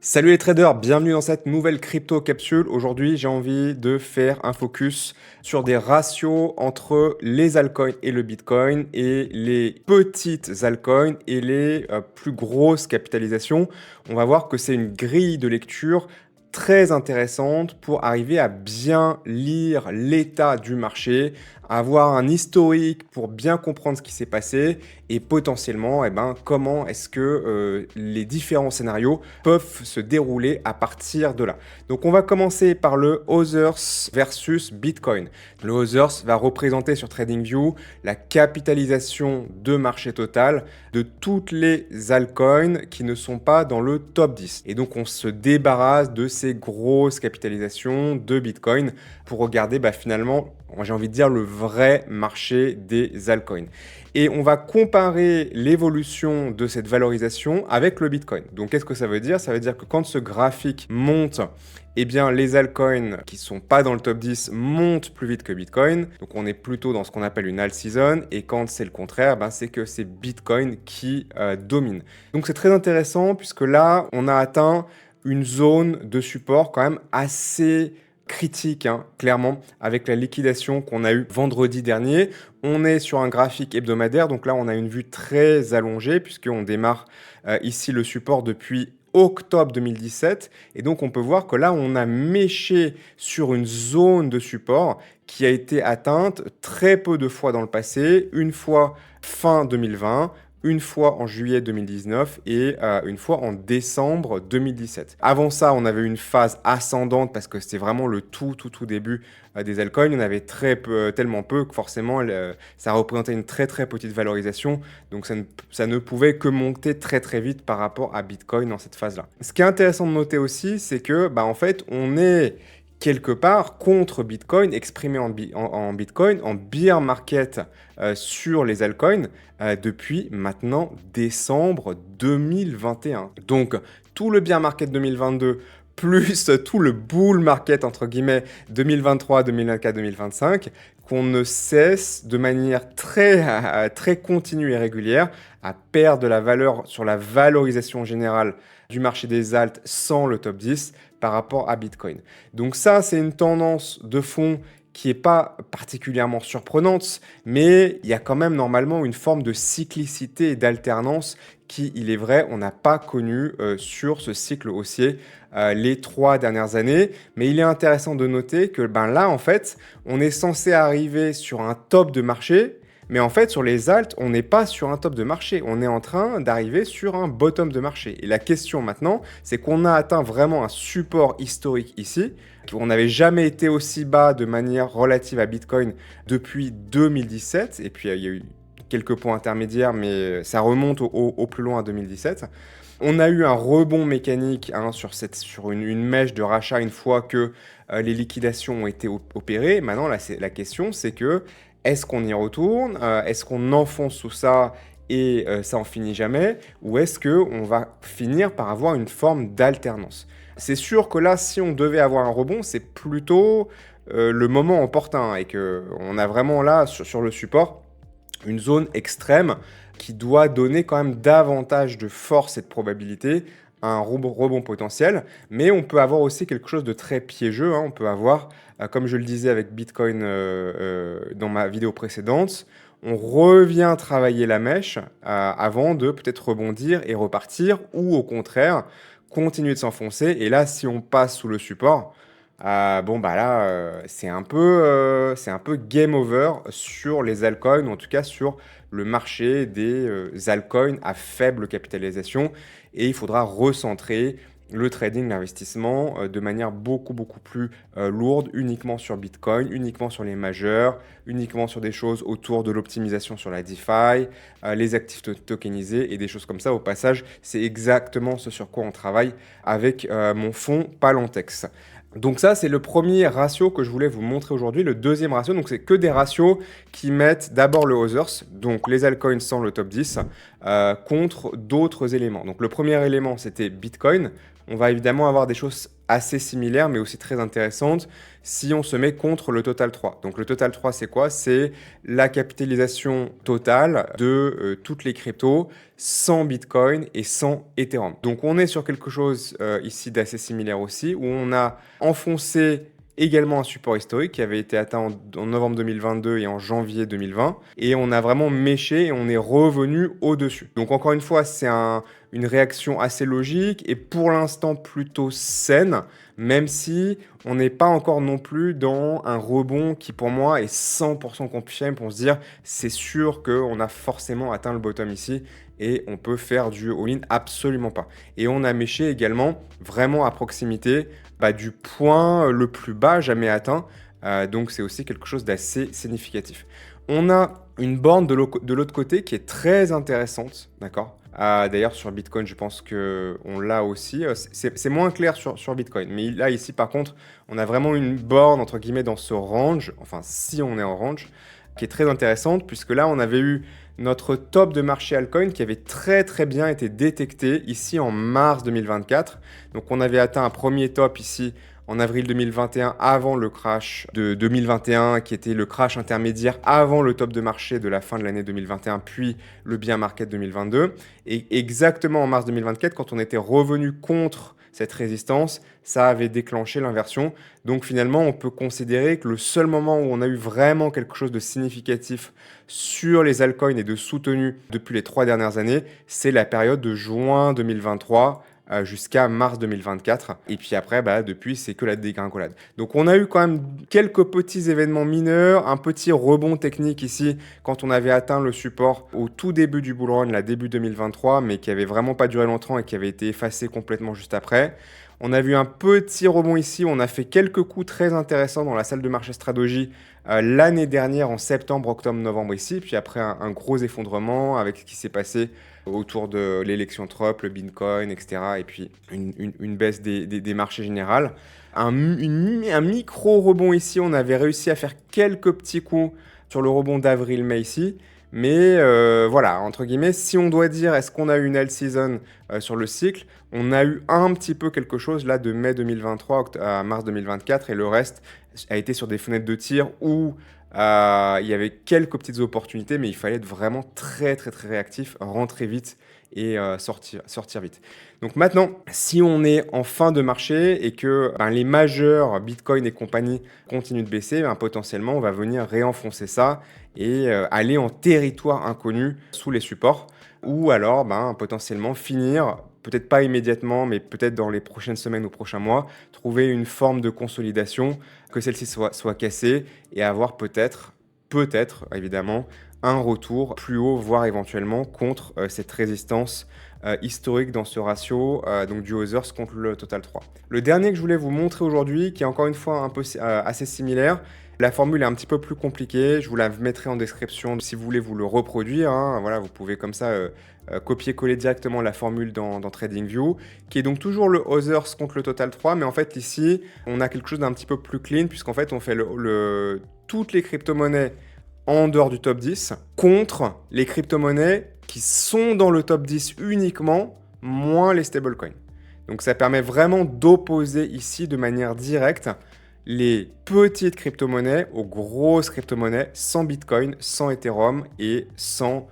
Salut les traders, bienvenue dans cette nouvelle crypto capsule. Aujourd'hui, j'ai envie de faire un focus sur des ratios entre les altcoins et le Bitcoin et les petites altcoins et les plus grosses capitalisations. On va voir que c'est une grille de lecture très intéressante pour arriver à bien lire l'état du marché, avoir un historique pour bien comprendre ce qui s'est passé et potentiellement comment est-ce que les différents scénarios peuvent se dérouler à partir de là. Donc on va commencer par le Others versus Bitcoin. Le Others va représenter sur TradingView la capitalisation de marché total de toutes les altcoins qui ne sont pas dans le top 10. Et donc on se débarrasse de ces grosses capitalisations de Bitcoin pour regarder finalement, j'ai envie de dire, le vrai marché des altcoins. Et on va comparer l'évolution de cette valorisation avec le Bitcoin. Donc qu'est-ce que ça veut dire? Ça veut dire que quand ce graphique monte, eh bien les altcoins qui ne sont pas dans le top 10 montent plus vite que Bitcoin. Donc on est plutôt dans ce qu'on appelle une alt season. Et quand c'est le contraire, c'est que c'est Bitcoin qui domine. Donc c'est très intéressant puisque là, on a atteint une zone de support quand même assez critique, clairement, avec la liquidation qu'on a eue vendredi dernier. On est sur un graphique hebdomadaire, donc là, on a une vue très allongée, puisqu'on démarre ici le support depuis octobre 2017. Et donc, on peut voir que là, on a méché sur une zone de support qui a été atteinte très peu de fois dans le passé, une fois fin 2020, une fois en juillet 2019 et une fois en décembre 2017. Avant ça, on avait une phase ascendante parce que c'était vraiment le tout début des altcoins. On avait tellement peu que forcément, ça représentait une très petite valorisation. Donc, ça ne pouvait que monter très vite par rapport à Bitcoin dans cette phase-là. Ce qui est intéressant de noter aussi, c'est que, en fait, on est quelque part contre Bitcoin, exprimé en Bitcoin, en bear market sur les altcoins depuis maintenant décembre 2021. Donc tout le bear market 2022 plus tout le bull market entre guillemets 2023, 2024, 2025 qu'on ne cesse de manière très continue et régulière à perdre de la valeur sur la valorisation générale du marché des alts sans le top 10 par rapport à Bitcoin. Donc ça, c'est une tendance de fond qui n'est pas particulièrement surprenante, mais il y a quand même normalement une forme de cyclicité et d'alternance qui, il est vrai, on n'a pas connu sur ce cycle haussier les 3 dernières années. Mais il est intéressant de noter que là, en fait, on est censé arriver sur un top de marché. Mais en fait, sur les alts, on n'est pas sur un top de marché. On est en train d'arriver sur un bottom de marché. Et la question maintenant, c'est qu'on a atteint vraiment un support historique ici. On n'avait jamais été aussi bas de manière relative à Bitcoin depuis 2017. Et puis, il y a eu quelques points intermédiaires, mais ça remonte au plus loin à 2017. On a eu un rebond mécanique sur une mèche de rachat une fois que les liquidations ont été opérées. Maintenant, la question, c'est que est-ce qu'on y retourne? Est-ce qu'on enfonce tout ça et ça en finit jamais? Ou est-ce qu'on va finir par avoir une forme d'alternance? C'est sûr que là, si on devait avoir un rebond, c'est plutôt le moment opportun et qu'on a vraiment là, sur le support, une zone extrême qui doit donner quand même davantage de force et de probabilité à un rebond potentiel. Mais on peut avoir aussi quelque chose de très piégeux. On peut avoir, comme je le disais avec Bitcoin dans ma vidéo précédente, on revient travailler la mèche avant de peut-être rebondir et repartir, ou au contraire, continuer de s'enfoncer. Et là, si on passe sous le support, c'est un peu game over sur les altcoins, ou en tout cas sur le marché des altcoins à faible capitalisation. Et il faudra recentrer le trading, l'investissement de manière beaucoup plus lourde, uniquement sur Bitcoin, uniquement sur les majeurs, uniquement sur des choses autour de l'optimisation sur la DeFi, les actifs tokenisés et des choses comme ça. Au passage, c'est exactement ce sur quoi on travaille avec mon fonds Palantex. Donc ça, c'est le premier ratio que je voulais vous montrer aujourd'hui. Le deuxième ratio, donc c'est que des ratios qui mettent d'abord le Others, donc les altcoins sans le top 10, contre d'autres éléments. Donc le premier élément, c'était Bitcoin. on va évidemment avoir des choses assez similaires, mais aussi très intéressantes si on se met contre le Total 3. Donc le Total 3, c'est quoi? C'est la capitalisation totale de toutes les cryptos sans Bitcoin et sans Ethereum. Donc on est sur quelque chose ici d'assez similaire aussi, où on a enfoncé également un support historique qui avait été atteint en novembre 2022 et en janvier 2020. Et on a vraiment méché et on est revenu au-dessus. Donc encore une fois, c'est une réaction assez logique et pour l'instant plutôt saine, même si on n'est pas encore non plus dans un rebond qui pour moi est 100% confirmé pour se dire c'est sûr qu'on a forcément atteint le bottom ici et on peut faire du all-in, absolument pas. Et on a méché également vraiment à proximité du point le plus bas jamais atteint. Donc c'est aussi quelque chose d'assez significatif. On a une borne de l'autre côté qui est très intéressante, d'accord. D'ailleurs sur Bitcoin, je pense qu'on l'a aussi. C'est moins clair sur Bitcoin, mais là ici par contre, on a vraiment une borne entre guillemets dans ce range, enfin si on est en range, qui est très intéressante puisque là on avait eu notre top de marché altcoin qui avait très très bien été détecté ici en mars 2024. Donc on avait atteint un premier top ici en avril 2021 avant le crash de 2021 qui était le crash intermédiaire avant le top de marché de la fin de l'année 2021 puis le bear market 2022. Et exactement en mars 2024 quand on était revenu contre cette résistance, ça avait déclenché l'inversion. Donc finalement, on peut considérer que le seul moment où on a eu vraiment quelque chose de significatif sur les altcoins et de soutenu depuis les 3 dernières années, c'est la période de juin 2023 jusqu'à mars 2024. Et puis après, depuis, c'est que la dégringolade. Donc on a eu quand même quelques petits événements mineurs, un petit rebond technique ici quand on avait atteint le support au tout début du bull run, la début 2023, mais qui avait vraiment pas duré longtemps et qui avait été effacé complètement juste après. On a vu un petit rebond ici, on a fait quelques coups très intéressants dans la salle de marché Strategy l'année dernière en septembre, octobre, novembre ici, puis après un gros effondrement avec ce qui s'est passé autour de l'élection Trump, le Bitcoin, etc. Et puis une baisse des marchés généraux. Un micro rebond ici, on avait réussi à faire quelques petits coups sur le rebond d'avril-mai ici. Mais voilà, entre guillemets, si on doit dire est-ce qu'on a eu une alt season sur le cycle, on a eu un petit peu quelque chose là de mai 2023 à mars 2024 et le reste a été sur des fenêtres de tir où il y avait quelques petites opportunités, mais il fallait être vraiment très très très réactif, rentrer vite et sortir vite. Donc maintenant, si on est en fin de marché et que les majeurs, Bitcoin et compagnie, continuent de baisser, potentiellement, on va venir réenfoncer ça et aller en territoire inconnu sous les supports ou alors potentiellement finir, peut-être pas immédiatement, mais peut-être dans les prochaines semaines ou prochains mois, trouver une forme de consolidation, que celle-ci soit cassée et avoir peut-être évidemment, un retour plus haut, voire éventuellement contre cette résistance historique dans ce ratio donc du Others contre le Total 3. Le dernier que je voulais vous montrer aujourd'hui, qui est encore une fois un peu assez similaire, la formule est un petit peu plus compliquée, je vous la mettrai en description si vous voulez vous le reproduire. Voilà, vous pouvez comme ça copier-coller directement la formule dans TradingView, qui est donc toujours le Others contre le Total 3, mais en fait ici, on a quelque chose d'un petit peu plus clean, puisqu'en fait on fait toutes les crypto-monnaies en dehors du top 10 contre les crypto-monnaies qui sont dans le top 10 uniquement, moins les stablecoins. Donc ça permet vraiment d'opposer ici de manière directe les petites crypto-monnaies aux grosses crypto-monnaies sans Bitcoin, sans Ethereum et sans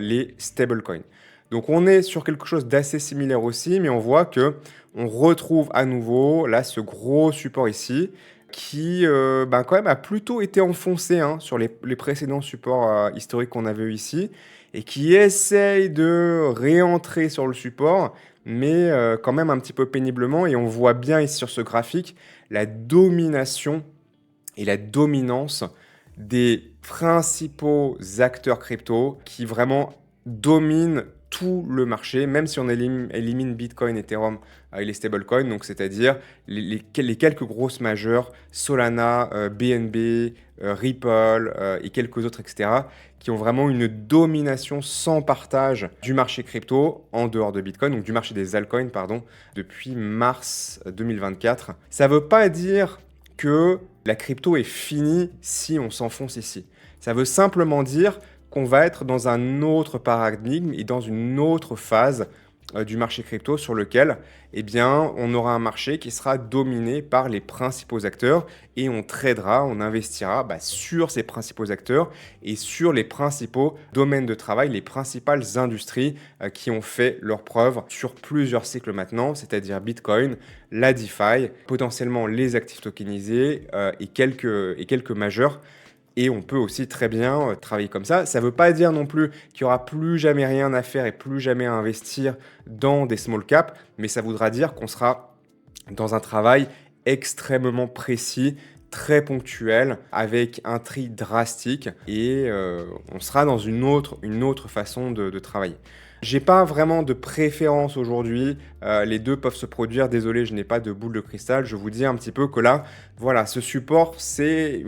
les stablecoins. Donc on est sur quelque chose d'assez similaire aussi, mais on voit que on retrouve à nouveau là ce gros support ici qui quand même a plutôt été enfoncé sur les précédents supports historiques qu'on avait eu ici et qui essaye de réentrer sur le support, mais quand même un petit peu péniblement. Et on voit bien ici sur ce graphique la domination et la dominance des principaux acteurs crypto qui vraiment dominent tout le marché, même si on élimine Bitcoin, Ethereum et les stablecoins, donc c'est-à-dire les quelques grosses majeures, Solana, BNB, Ripple et quelques autres, etc., qui ont vraiment une domination sans partage du marché crypto en dehors de Bitcoin, donc du marché des altcoins, pardon, depuis mars 2024. Ça ne veut pas dire que la crypto est finie si on s'enfonce ici. Ça veut simplement dire qu'on va être dans un autre paradigme et dans une autre phase du marché crypto sur lequel, eh bien, on aura un marché qui sera dominé par les principaux acteurs et on tradera, on investira sur ces principaux acteurs et sur les principaux domaines de travail, les principales industries qui ont fait leurs preuves sur plusieurs cycles maintenant, c'est-à-dire Bitcoin, la DeFi, potentiellement les actifs tokenisés et quelques majeurs. Et on peut aussi très bien travailler comme ça. Ça ne veut pas dire non plus qu'il n'y aura plus jamais rien à faire et plus jamais à investir dans des small caps, mais ça voudra dire qu'on sera dans un travail extrêmement précis, très ponctuel, avec un tri drastique et on sera dans une autre façon de travailler. J'ai pas vraiment de préférence aujourd'hui, les deux peuvent se produire. Désolé, je n'ai pas de boule de cristal. Je vous dis un petit peu que là, voilà, ce support, c'est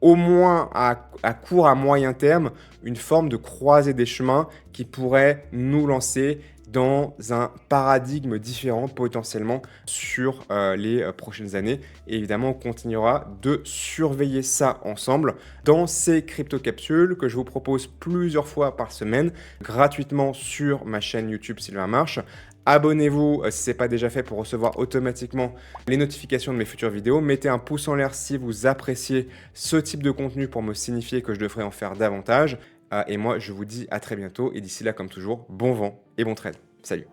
au moins à court, à moyen terme, une forme de croisée des chemins qui pourrait nous lancer dans un paradigme différent potentiellement sur les prochaines années. Et évidemment, on continuera de surveiller ça ensemble dans ces crypto-capsules que je vous propose plusieurs fois par semaine gratuitement sur ma chaîne YouTube Sylvain Marche. Abonnez-vous si ce n'est pas déjà fait pour recevoir automatiquement les notifications de mes futures vidéos. Mettez un pouce en l'air si vous appréciez ce type de contenu pour me signifier que je devrais en faire davantage. Et moi, je vous dis à très bientôt. Et d'ici là, comme toujours, bon vent et bon trade. Salut!